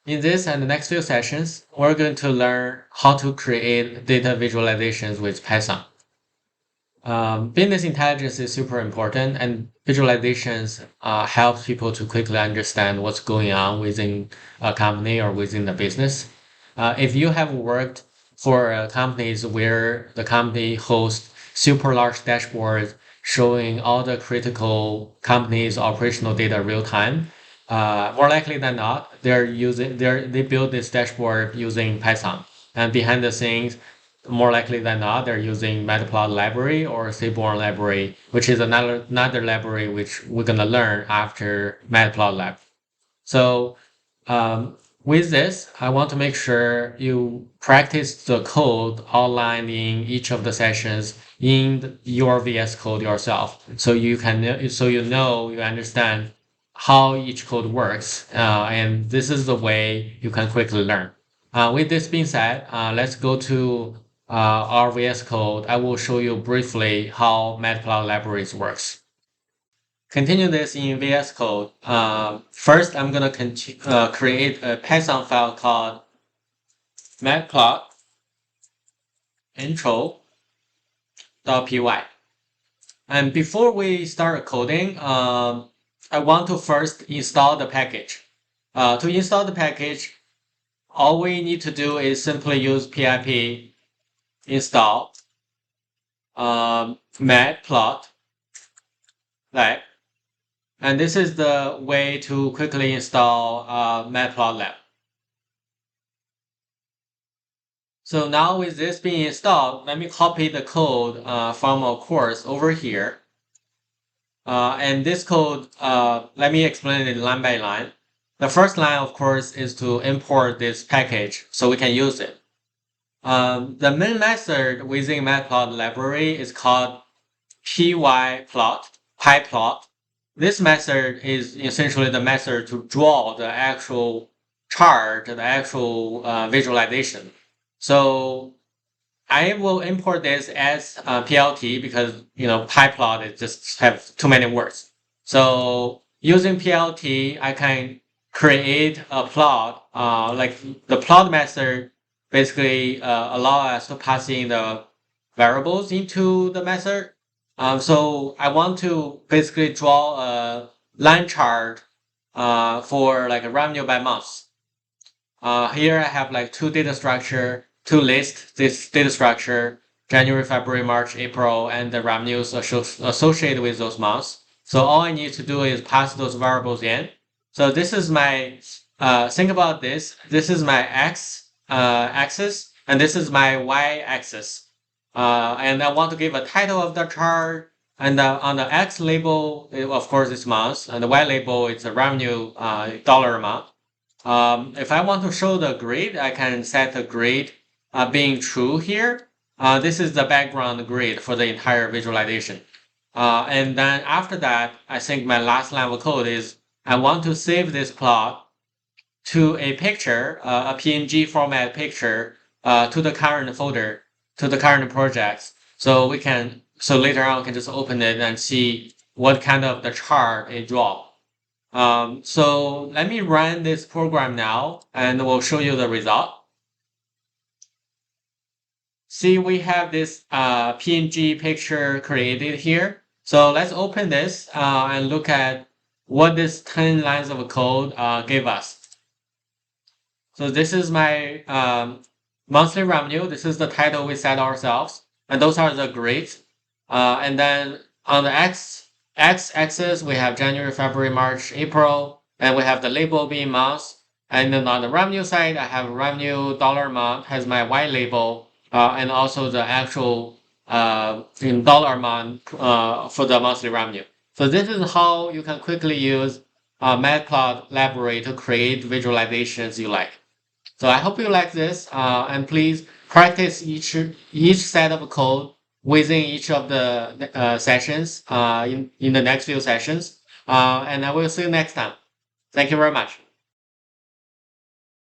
In this and the next few sessions, we're going to learn how to create data visualizations with Python. Business intelligence is super important, and visualizations help people to quickly understand what's going on within a company or within the business. If you have worked for companies where the company hosts super large dashboards showing all the critical company's operational data real time, more likely than not, they build this dashboard using Python. And behind the scenes, more likely than not, they're using Matplotlib library or Seaborn library, which is another library which we're gonna learn after Matplotlib. So with this, I want to make sure you practice the code outlined in each of the sessions in your VS Code yourself, so you understand how each code works, and this is the way you can quickly learn. With this being said, let's go to our VS Code. I will show you briefly how Matplotlib libraries works. Continue this in VS Code. First, I'm going to create a Python file called matplot intro.py. And before we start coding, I want to first install the package. To install the package, all we need to do is simply use pip install matplotlib. And this is the way to quickly install Matplotlib. So now with this being installed, let me copy the code from our course over here. And this code, let me explain it line by line. The first line, of course, is to import this package so we can use it. The main method within Matplotlib library is called pyplot. This method is essentially the method to draw the actual chart, the actual visualization. So I will import this as PLT because pyplot it just have too many words. So using PLT, I can create a plot. Like the plot method basically allow us to pass in the variables into the method. So I want to basically draw a line chart for like a revenue by month. Here I have like two data structure, two lists, this data structure, January, February, March, April, and the revenues associated with those months. So all I need to do is pass those variables in. So this is my, think about this. This is my X axis, and this is my Y axis. And I want to give a title of the chart. And on the X label, of course, it's months. And the Y label, it's a revenue dollar amount. If I want to show the grid, I can set the grid being true here. This is the background grid for the entire visualization. And then after that, I think my last line of code is I want to save this plot to a picture, a PNG format picture, to the current folder, to the current projects. So later on we can just open it and see what kind of the chart it draw. So let me run this program now and we'll show you the result. See, we have this PNG picture created here. So let's open this and look at what this 10 lines of code gave us. So this is my monthly revenue. This is the title we set ourselves. And those are the grids. And then on the x-axis, we have January, February, March, April. And we have the label being months. And then on the revenue side, I have revenue dollar amount has my Y label. And also the actual in dollar amount for the monthly revenue. So this is how you can quickly use Matplotlib library to create visualizations you like. So I hope you like this, and please practice each set of code within each of the sessions in the next few sessions. And I will see you next time. Thank you very much.